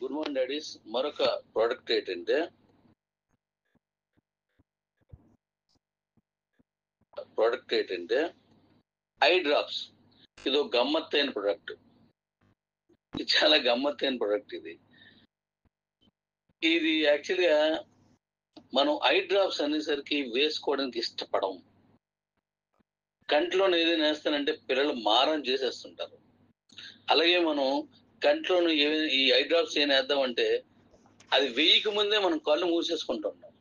Good morning daddy's. మరొక product ఏంటంటే eye drops. ఇది ఒక గమ్మత్తైన ప్రొడక్ట్. ఇది చాలా గమ్మత్తైన ప్రొడక్ట్. ఇది యాక్చువల్గా మనం ఐ డ్రాప్స్ అనేసరికి వేసుకోవడానికి ఇష్టపడం. కంట్లో ఏదైనా వేస్తానంటే పిల్లలు మారం చేసేస్తుంటారు. అలాగే మనం కంట్లోను ఈ ఐ డ్రాప్స్ ఏం వేద్దామంటే అది వేయక ముందే మనం కళ్ళు మూసేసుకుంటున్నాం.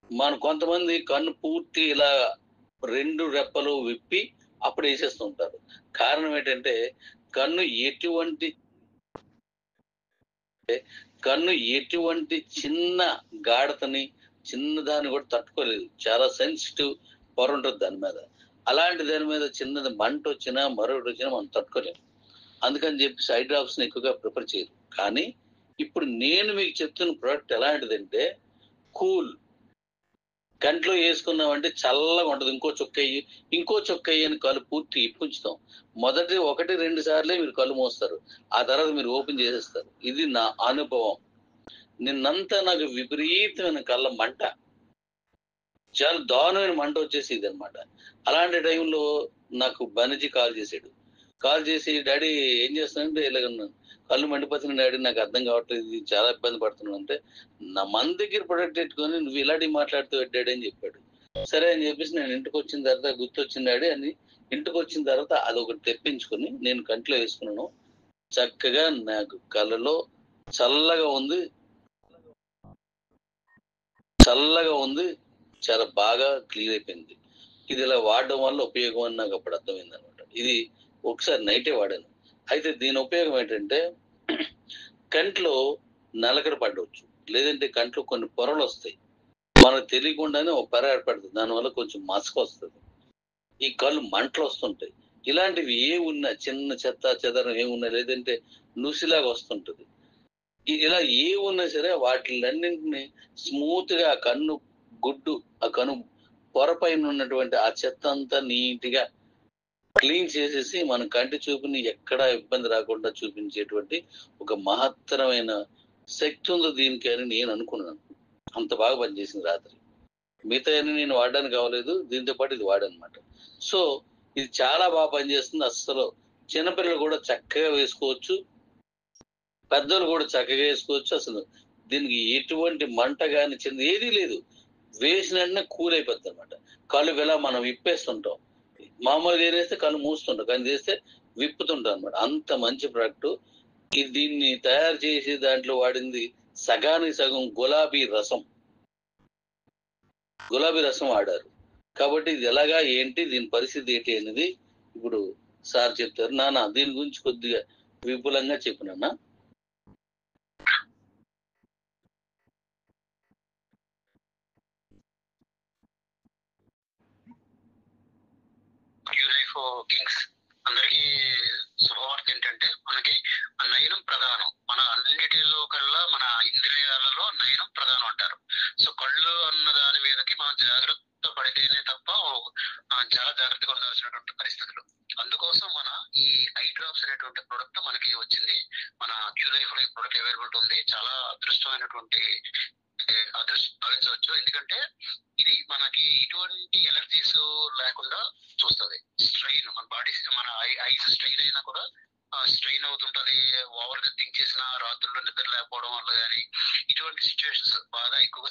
మనం కొంతమంది కన్ను పూర్తి ఇలా 2 రెప్పలు విప్పి అప్పుడు వేసేస్తుంటారు. కారణం ఏంటంటే కన్ను ఎటువంటి చిన్న గాఢతని చిన్నదాన్ని కూడా తట్టుకోలేదు. చాలా సెన్సిటివ్ పొర ఉంటుంది దాని మీద. అలాంటి దాని మీద చిన్నది మంట వచ్చినా మరొకటి వచ్చినా మనం తట్టుకోలేము. అందుకని చెప్పి ఐ డ్రాప్స్ ని ఎక్కువగా ప్రిఫర్ చేయరు. కానీ ఇప్పుడు నేను మీకు చెప్తున్న ప్రోడక్ట్ ఎలాంటిదంటే కూల్. కంట్లో వేసుకున్నామంటే చల్లగా ఉంటుంది. ఇంకో చుక్క అని కళ్ళు పూర్తి ఇప్పుంచుతాం. మొదటి 1-2 సార్లే మీరు కళ్ళు మోస్తారు, ఆ తర్వాత మీరు ఓపెన్ చేసేస్తారు. ఇది నా అనుభవం. నిన్నంతా నాకు విపరీతమైన కళ్ళ మంట, చాలా దారుణమైన మంట వచ్చేసేది అనమాట. అలాంటి టైంలో నాకు బనిజీ కాల్ చేసి డాడీ ఏం చేస్తానంటే ఇలాగ కళ్ళు మండిపోతున్న డాడీ, నాకు అర్థం కావట్లేదు, ఇది చాలా ఇబ్బంది పడుతున్నాను అంటే, నా మన దగ్గర ప్రొడక్ట్ పెట్టుకొని నువ్వు ఇలాంటి మాట్లాడుతూ డాడీ అని చెప్పాడు. సరే అని చెప్పేసి నేను ఇంటికి వచ్చిన తర్వాత గుర్తొచ్చింది డాడీ అని. ఇంటికి వచ్చిన తర్వాత అదొకటి తెప్పించుకుని నేను కంట్లో వేసుకున్నాను. చక్కగా నాకు కళ్ళలో చల్లగా ఉంది, చాలా బాగా క్లియర్ అయిపోయింది. ఇది ఇలా వాడడం వల్ల ఉపయోగం అని నాకు అప్పుడు అర్థమైంది అనమాట. ఇది ఒకసారి నైటే వాడాను. అయితే దీని ఉపయోగం ఏంటంటే కంట్లో నలకడ పడవచ్చు, లేదంటే కంట్లో కొన్ని పొరలు వస్తాయి. మనకు తెలియకుండానే ఒక పొర ఏర్పడుతుంది, దానివల్ల కొంచెం మసక వస్తుంది, ఈ కళ్ళు మంటలు వస్తుంటాయి. ఇలాంటివి ఉన్నా చిన్న చెత్త చెదరం ఏమున్నా, లేదంటే నుసిలాగా వస్తుంటది. ఇలా ఉన్నా సరే వాటిలన్నింటినీ స్మూత్ గా కన్ను పొర పైన ఉన్నటువంటి ఆ చెత్త అంతా నీట్ గా క్లీన్ చేసేసి మన కంటి చూపుని ఎక్కడా ఇబ్బంది రాకుండా చూపించేటువంటి ఒక మహత్తరమైన శక్తి ఉంది దీనికి అని నేను అనుకున్నాను. అంత బాగా పనిచేసింది రాత్రి. మిగతా నేను వాడడానికి కావలేదు, దీంతో పాటు ఇది వాడనమాట. సో ఇది చాలా బాగా పనిచేస్తుంది. అస్సలు చిన్నపిల్లలు కూడా చక్కగా వేసుకోవచ్చు, పెద్దలు కూడా చక్కగా వేసుకోవచ్చు. అసలు దీనికి ఎటువంటి మంట కానీ చిన్న ఏదీ లేదు. వేసిన వెంటనే కూల్ అయిపోద్ది అనమాట. కళ్ళు ఇలా మనం విప్పేస్తుంటాం, మామూలుగా ఏదేస్తే కళ్ళు మూస్తుంటాం, కానీ చేస్తే విప్పుతుంటాం అనమాట. అంత మంచి ప్రోడక్ట్. దీన్ని తయారు చేసి దాంట్లో వాడింది సగానికి సగం గులాబీ రసం వాడారు. కాబట్టి ఇది ఎలాగా ఏంటి, దీని పరిస్థితి ఏంటి అనేది ఇప్పుడు సార్ చెప్తారు. నాన్న దీని గురించి కొద్దిగా విపులంగా చెప్పినన్నా. కింగ్స్ అందరికీ శుభవార్త ఏంటంటే మనకి నయనం ప్రధానం. మన అన్నిటిలో కల్లా మన ఇంద్రియాలలో నయనం ప్రధానం అంటారు. సో కళ్ళు అన్న దాని మీదకి మనం జాగ్రత్త పడితేనే తప్ప చాలా జాగ్రత్తగా ఉండాల్సినటువంటి పరిస్థితులు. అందుకోసం మన ఈ ఐ డ్రాప్స్ అనేటువంటి ప్రొడక్ట్ మనకి వచ్చింది. మన క్యూ లైఫ్ లో ఈ ప్రొడక్ట్ అవైలబిలిటీ ఉంది. చాలా అదృష్టమైనటువంటి భావించవచ్చు. ఎందుకంటే ఇది మనకి ఎటువంటి ఎలర్జీస్ లేకుండా చూస్తుంది. స్ట్రెయిన్ మన బాడీ మన ఐస్ స్ట్రెయిన్ అయినా కూడా స్ట్రెయిన్ అవుతుంటది. ఓవర్ గా థింక్ చేసిన రాత్రుల్లో నిద్ర లేకపోవడం వల్ల కానీ ఇటువంటి సిచ్యువేషన్స్, బాగా ఎక్కువగా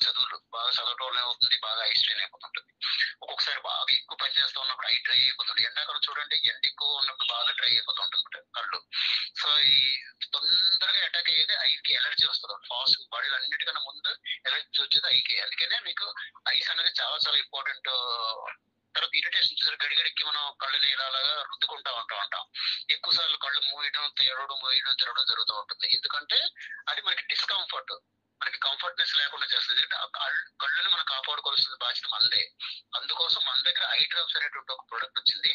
బాగా చదవడం వల్ల అవుతుంది, బాగా ఐ స్ట్రెయిన్ అయిపోతుంటుంది. ఒక్కొక్కసారి బాగా ఎక్కువ పని చేస్తూ ఉన్నప్పుడు ఐ డ్రై అయిపోతుంది. ఎండాకాలం చూడండి, ఎండ ఎక్కువ ఉన్నప్పుడు బాగా డ్రై అయిపోతుంటుంది కళ్ళు. సో ఈ తొందరగా అటాక్ అయ్యేది ఐకి ఎలర్జీ వస్తుంది. ఫాస్ట్ బాడీలో అన్నిటికన్నా ముందు ఎలర్జీ వచ్చేది ఐకి. అందుకనే మీకు ఐస్ అనేది చాలా చాలా ఇంపార్టెంట్. తర్వాత ఇరిటేషన్ చూసారు, గడిగడికి మనం కళ్ళని ఇలాగా రుద్దుకుంటా ఉంటాం. ఎక్కువ సార్లు కళ్ళు మూయడం తిరగడం జరుగుతూ ఉంటుంది. ఎందుకంటే అది మనకి డిస్కంఫర్ట్, మనకి కంఫర్ట్నెస్ లేకుండా చేస్తుంది. కళ్ళని మనం కాపాడుకోవాల్సిన బాధ్యత మనదే. అందుకోసం మన దగ్గర ఐ డ్రాప్స్ అనేటువంటి ఒక ప్రొడక్ట్ వచ్చింది.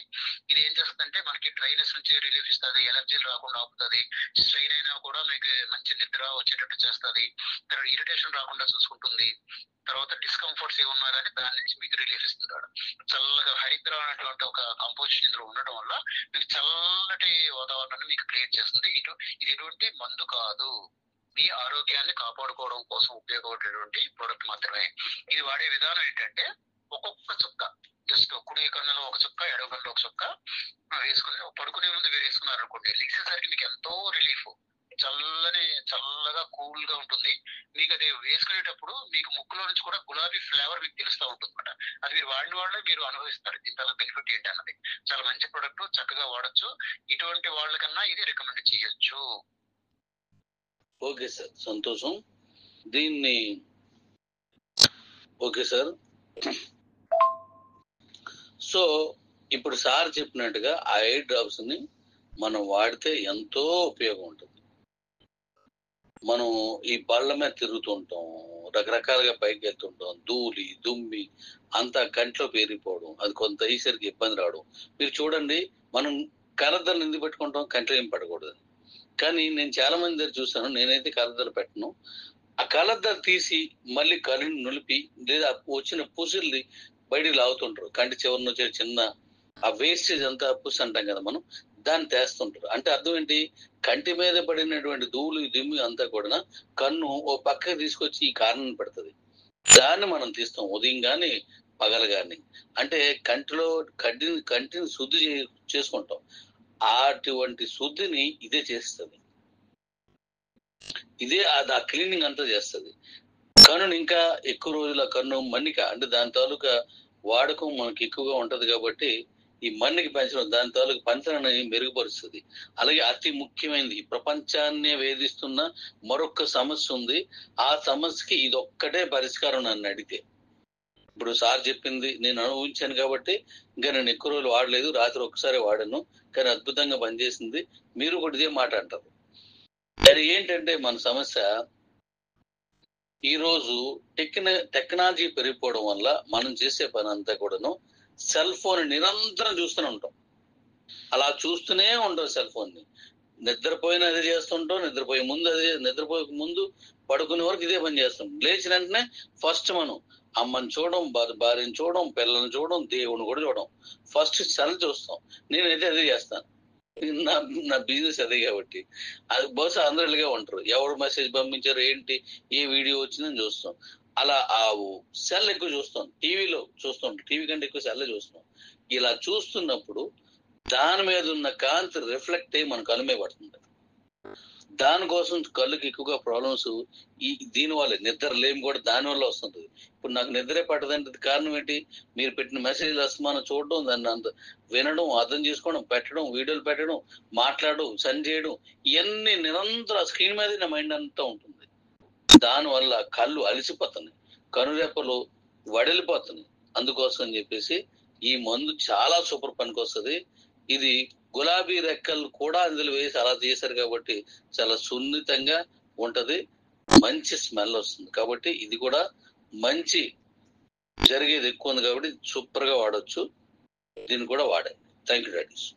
ఇది ఏం చేస్తుందంటే మనకి డ్రైనెస్ నుంచి రిలీఫ్ ఇస్తుంది, ఎలర్జీలు రాకుండా ఆపుతుంది, స్ట్రెయిన్ అయినా కూడా మీకు మంచి నిద్ర వచ్చేటట్టు చేస్తుంది, తర్వాత ఇరిటేషన్ రాకుండా చూసుకుంటుంది, తర్వాత డిస్కంఫర్ట్స్ ఏమన్నా కానీ దాని నుంచి మీకు రిలీఫ్ ఇస్తున్నాడు. చల్లగా హరిద్ర అనేటువంటి ఒక కంపోజిషన్ ఇందులో ఉండడం వల్ల మీకు చల్లటి వాతావరణాన్ని మీకు క్రియేట్ చేస్తుంది. ఇది ఎటువంటి మందు కాదు, మీ ఆరోగ్యాన్ని కాపాడుకోవడం కోసం ఉపయోగపడేటువంటి ప్రోడక్ట్ మాత్రమే. ఇది వాడే విధానం ఏంటంటే ఒక్కొక్క చుక్క, జస్ట్ కుడి కన్నులో ఒక చుక్క, ఎడవ కన్నులో ఒక చుక్క వేసుకుని పడుకునే ముందు వేసుకున్నారు అనుకోండి, లిక్సేసరికి మీకు ఎంతో రిలీఫ్, చల్లగా కూల్ గా ఉంటుంది. మీకు అది వేసుకునేటప్పుడు మీకు ముక్కులో నుంచి కూడా గులాబీ ఫ్లేవర్ మీకు తెలుస్తూ ఉంటుంది అనమాట. అది మీరు వాడిన వాళ్ళే మీరు అనుభవిస్తారు దీని బెనిఫిట్ ఏంటి అన్నది. చాలా మంచి ప్రొడక్ట్, చక్కగా వాడచ్చు. ఇటువంటి వాళ్ళకన్నా ఇది రికమెండ్ చేయొచ్చు. ఓకే సార్, సంతోషం. దీన్ని ఓకే సార్. సో ఇప్పుడు సార్ చెప్పినట్టుగా ఆ ఎయిర్ డ్రాప్స్ ని మనం వాడితే ఎంతో ఉపయోగం ఉంటుంది. మనం ఈ బళ్ళ మీద తిరుగుతుంటాం, రకరకాలుగా పైకి వెళ్తుంటాం, ధూళి దుమ్మి అంతా కంట్లో పేరిపోవడం, అది కొంత ఈసరికి ఇబ్బంది రావడం. మీరు చూడండి, మనం కరద్దలు ఎందుకు పెట్టుకుంటాం, కంట్లో ఏం పడకూడదు. కానీ నేను చాలా మంది దగ్గర చూసాను, నేనైతే కరద్దలు పెట్టను. ఆ కలద్దలు తీసి మళ్ళీ కళ్ళని నులిపి లేదా వచ్చిన పుసుల్ని బయటికి లాగుతుంటారు. కంటి చివరిని వచ్చే చిన్న ఆ వేస్టేజ్ అంతా పుసి అంటాం కదా మనం, దాన్ని తెస్తుంటారు. అంటే అర్థం ఏంటి, కంటి మీద పడినటువంటి ధూళి దుమ్మి అంతా కూడా కన్ను ఓ పక్కకి తీసుకొచ్చి ఈ కారణం పెడుతుంది. దాన్ని మనం తీస్తాం ఉదయం కానీ పగలు కానీ. అంటే కంటిని శుద్ధి చేసుకుంటాం. అటువంటి శుద్ధిని ఇదే చేస్తుంది. ఇదే అది ఆ క్లీనింగ్ అంతా చేస్తుంది. కన్నుని ఇంకా ఎక్కువ రోజుల కన్ను మన్నిక, అంటే దాని తాలూకా వాడకం మనకి ఎక్కువగా ఉంటది కాబట్టి ఈ మన్నిక పెంచడం దాని తాలూకు పంచనాన్ని మెరుగుపరుస్తుంది. అలాగే అతి ముఖ్యమైనది, ప్రపంచాన్ని వేధిస్తున్న మరొక సమస్య ఉంది. ఆ సమస్యకి ఇదొక్కటే పరిష్కారం నన్ను అడిగితే. ఇప్పుడు సార్ చెప్పింది నేను అనుభవించాను కాబట్టి ఇంకా నేను ఎక్కువ రోజులు వాడలేదు, రాత్రి ఒక్కసారి వాడాను, కానీ అద్భుతంగా పనిచేసింది. మీరు కూడా ఇదే మాట అంటారు. అది ఏంటంటే మన సమస్య ఈరోజు టెక్నాలజీ పెరిగిపోవడం వల్ల మనం చేసే పని అంతా కూడాను సెల్ ఫోన్ నిరంతరం చూస్తూనే ఉంటాం. అలా చూస్తూనే ఉంటాం సెల్ ఫోన్ ని. నిద్రపోయిన అదే చేస్తుంటాం, నిద్రపోయే ముందు పడుకునే వరకు ఇదే పని చేస్తాం. లేచిన వెంటనే ఫస్ట్ మనం అమ్మని చూడడం, భార్యని చూడడం, పిల్లల్ని చూడడం, దేవుని కూడా చూడడం, ఫస్ట్ సెల్ చూస్తాం. నేనైతే అదే చేస్తాను. నా బిజినెస్ అదే కాబట్టి. అది బహుశా అందరిగా ఉంటారు, ఎవరు మెసేజ్ పంపించారు ఏంటి, ఏ వీడియో వచ్చిందని చూస్తాం. అలా ఆ సెల్ ఎక్కువ చూస్తాం, టీవీలో చూస్తాం, టీవీ కంటే ఎక్కువ సెల్ చూస్తాం. ఇలా చూస్తున్నప్పుడు దాని మీద ఉన్న కాంతి రిఫ్లెక్ట్ అయ్యి మన కళ్ళు మీద పడుతుంది. దానికోసం కళ్ళుకి ఎక్కువగా ప్రాబ్లమ్స్ దీనివల్ల నిద్ర లేమి కూడా దానివల్ల వస్తుంటది. ఇప్పుడు నాకు నిద్రే పట్టదంటే కారణం ఏంటి, మీరు పెట్టిన మెసేజ్లు అస్తమానం చూడడం, దాన్ని అంత వినడం, అర్థం చేసుకోవడం, పెట్టడం, వీడియోలు పెట్టడం, మాట్లాడడం, సెండ్ చేయడం, ఇవన్నీ నిరంతరం స్క్రీన్ మీద నా మైండ్ అంతా ఉంటుంది. దానివల్ల కళ్ళు అలసిపోతున్నాయి, కనురెప్పలు వడిలిపోతున్నాయి. అందుకోసం అని చెప్పేసి ఈ మందు చాలా సూపర్ పనికి వస్తుంది. ఇది గులాబీ రెక్కలు కూడా అందులో వేసి అలా చేశారు కాబట్టి చాలా సున్నితంగా ఉంటది, మంచి స్మెల్ వస్తుంది. కాబట్టి ఇది కూడా మంచి జరిగేది ఎక్కువ ఉంది కాబట్టి సూపర్ గా వాడచ్చు. దీన్ని కూడా వాడండి. Thank you daddy's.